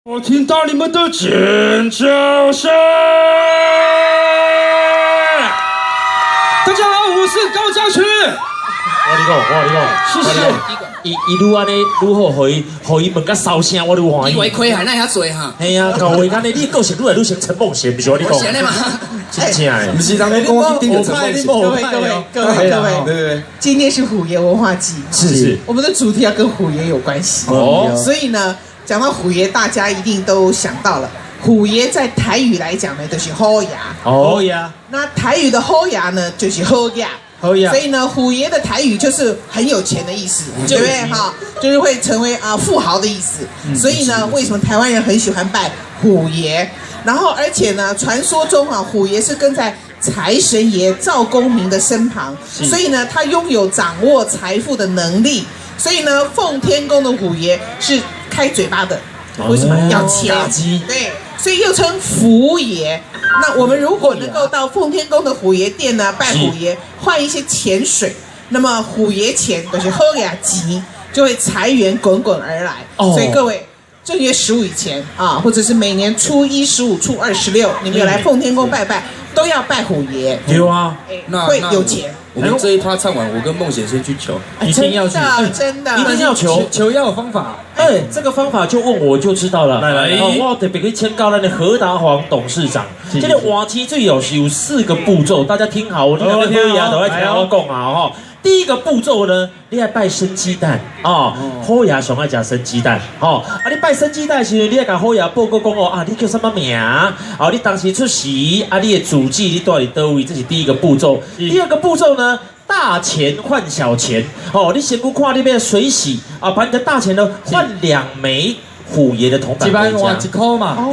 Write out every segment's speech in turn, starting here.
我听到你们的尖叫声。大家好，我是高嘉群。我你讲，谢谢。伊愈安尼愈好，互伊问甲烧声，我愈欢喜。以为亏还那遐多哈？嘿啊，到位安尼，你个性愈来愈像陈梦贤，不是我你讲。是安尼嘛？真正诶，不是人家讲我一定有陈梦贤。各位，今天是虎爷文化季，是，我们的主题要跟虎爷有关系哦，所以呢，讲到虎爷，大家一定都想到了。虎爷在台语来讲呢，就是好牙。好呀。那台语的好牙呢，就是好牙。好呀。所以呢，虎爷的台语就是很有钱的意思，对不对？哈，就是会成为富豪的意思。所以呢，为什么台湾人很喜欢拜虎爷？然后，而且呢，传说中虎爷是跟在财神爷赵公明的身旁，所以呢，他拥有掌握财富的能力。所以呢，奉天宫的虎爷是开嘴巴的，为什么要钱？对，所以又称福爷。那我们如果能够到奉天宫的虎爷殿呢，拜虎爷，换一些钱水，那么虎爷钱就是喝呀吉，就会财源滚滚而来。所以各位。正月15以前或者是每年初1、15、初2、16，你们有来奉天宫拜拜，都要拜虎爷。有啊，会有钱。我们这一趴唱完，我跟梦贤先去求，一定要去，真的，一定要求要有方法。这个方法就问我就知道了。来，我特别去请教咱的何达煌董事长。这个换钱最有4个步骤，大家听好，我听到你喝牙都来听我讲啊第一个步骤呢，你要拜生鸡蛋好牙上爱食生鸡蛋你拜生鸡蛋的时候，你要甲好牙报告讲你叫什么名你当时出席你的祖籍你住伫倒位，这是第一个步骤。第二个步骤呢，大钱换小钱你先不看那边水洗把你的大钱呢换2枚。虎爷的铜板回家，1块嘛，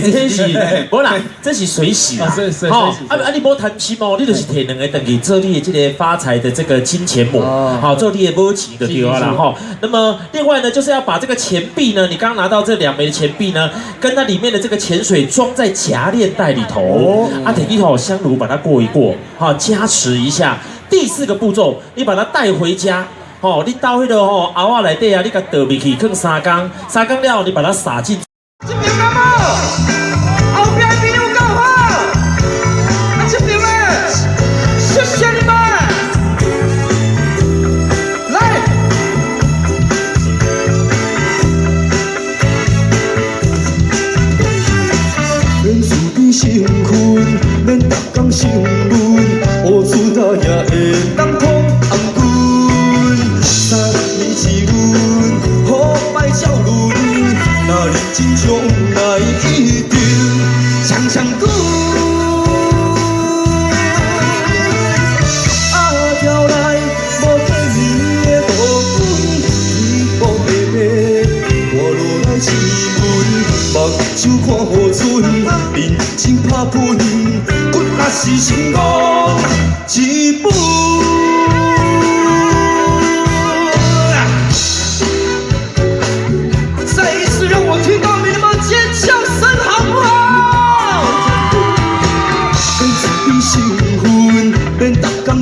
这是不啦，这是水洗啦，你无贪心你就是摕2个等于做你的这个发财的这个金钱母，做你的母钱就对啦那么另外呢，就是要把这个钱币呢，你刚刚拿到这2枚的钱币呢，跟它里面的这个钱水装在夹链袋里头，等于香炉把它过一过，加持一下。第4个步骤，你把它带回家。你到迄个凹仔内底你甲倒进去，放3天，3天了，你把它撒进。这边干嘛？后边朋友够好，这边呢，谢谢你们，来。免自己辛苦，免逐工新闻，乌子大也会当通红军。3年一轮，好摆照轮，若认真将来一定长长久。条来无见面的路本，一步白白，我落来试问，目睭看雨春，认真打拼，骨若是成功一本。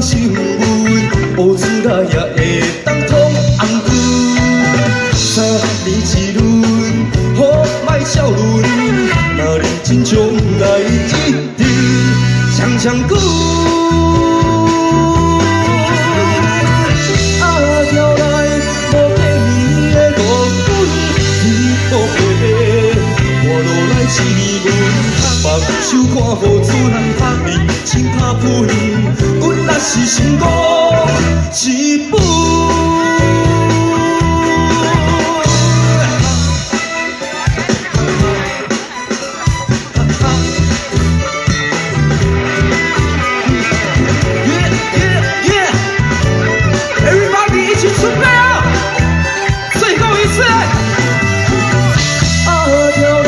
新闻，乌子来也会当通红军。3年一轮，好摆照轮，若认真将来一定长长久。条来无见面的路本，一步白白，我落来试问，目睭看雨春，认真打拼。若是成功一本，Everybody 一起准备最后一次。条来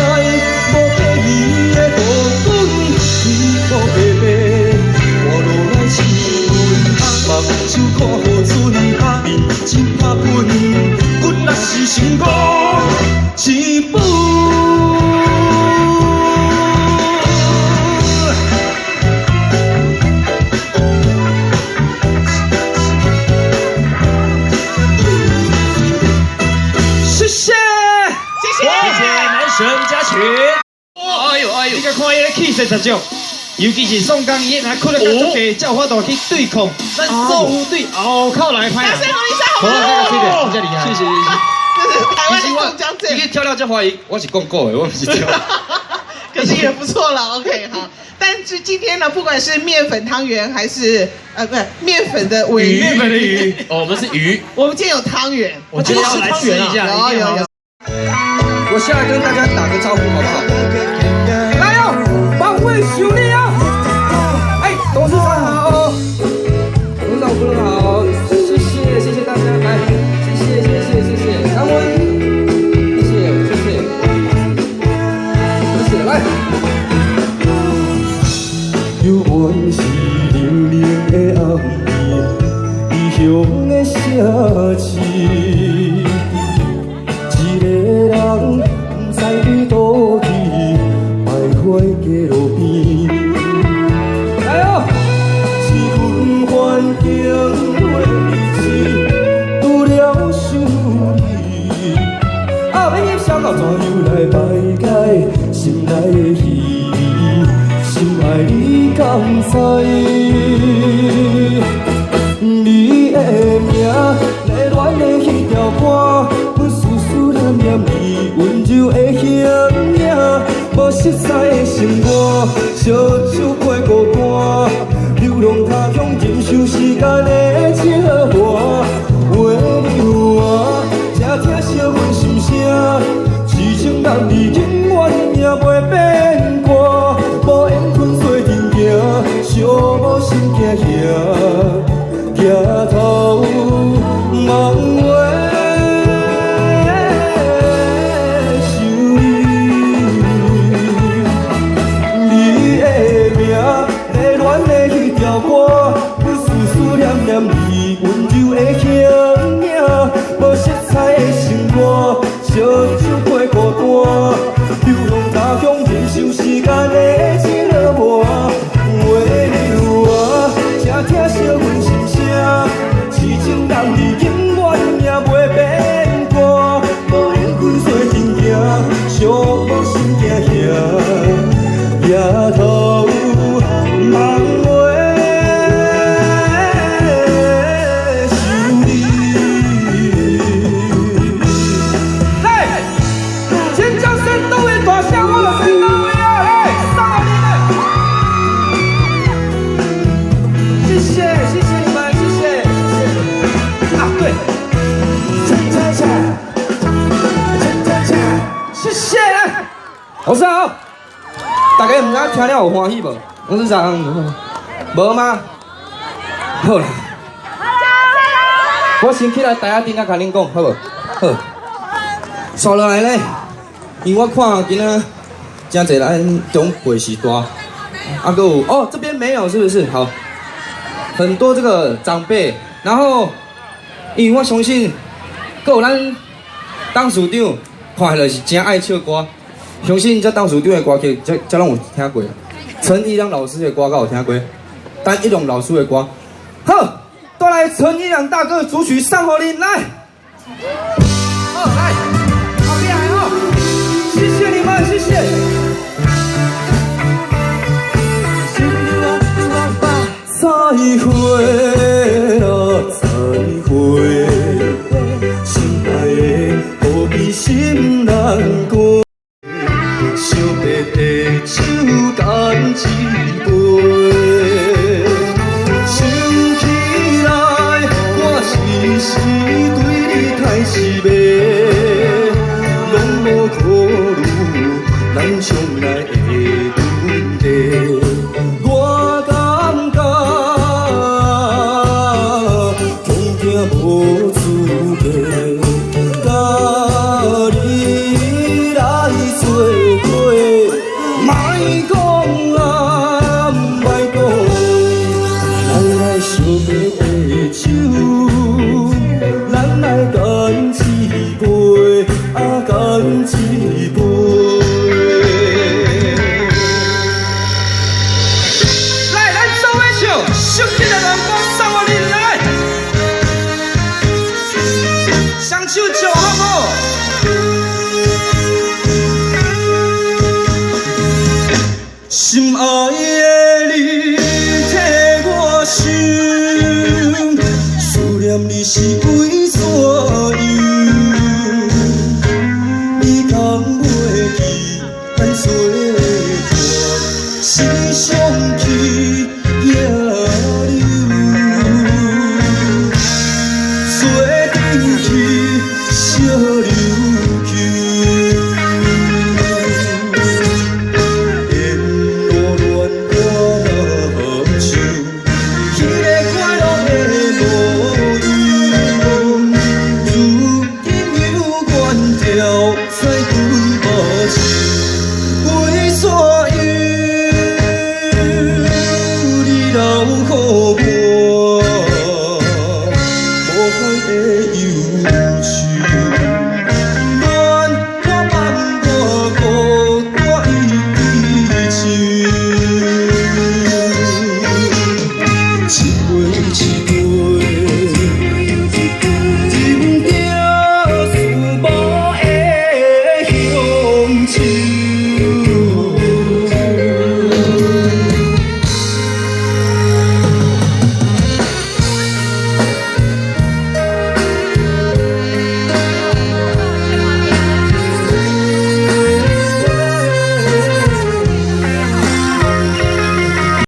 无见面的路本，一步白白，我落来试。目睭看雨春，谢男神加群。哎呦哎呦，你甲看伊个气势十足，尤其是宋江伊若困了足地，才有法度去对抗咱作虎队后靠来拍。掌声鼓励一下好好吗？啊，这个比较厉害。谢谢谢谢。这是台湾的宋江你去跳跳这怀疑，我是讲过的，我不是跳。可是也不错了 ，OK 好。但是今天呢，不管是面粉汤圆还是不是面粉的尾鱼，面粉的鱼，哦，我们是鱼。我们今天有汤圆，我今天要来吃一下，有。我下来跟大家打个招呼好不好？来哦，帮位兄弟啊！哎，董事长好，董事长夫人好，谢谢大家，来，谢谢，安稳，谢谢，来。犹原是冷冷的暗暝，异乡的城市。一个人不知为倒去，徘徊街路边。来哦！一份环境过日子，除了想你。啊，要翕小狗怎样来排解心内的稀微？心爱你敢知？你的名，热恋的迄条歌，阮思思念念你温柔的形影，无实在的生活，烧酒过孤单，流浪他乡忍受时间的折磨，为你我，才听惜阮心声，痴情男儿永远也袂变卦，无缘困做阵行，寂寞心惊遐，抬头望话。念你温柔的形影，无色彩的生活，烧酒过孤单，流浪他乡忍受时间的折磨，为你我，才听惜阮心声，痴情男儿永远也袂变卦，无缘困做阵行，寂寞心惊遐，抬头望话。董事长，大家唔知听了有欢喜无？董事长，无吗？好啦，我先起来台仔顶甲恁讲，好无？好。刷落来咧，因为我看今仔真侪人中背时大，啊个有哦这边没有是不是？好，很多这个长辈，然后因为我相信，个有咱董事长看落是真爱唱歌。相信这董事长的歌曲，才拢有听过。陈一良老师的歌，敢有听过？单一龙老师的歌，好，带来陈一良大哥主曲上火林来。好，来，好厉害哦！谢谢你们，谢谢。再会啦，再会，心爱的，何必心难过？烧白的酒干一杯，想起来我时时对你太失迷，拢无考虑咱将来的问题。我感觉穷惊无资格，甲你来做。莫讲啊，莫讲，咱来烧白的酒，咱来干一杯，啊干一杯。天市。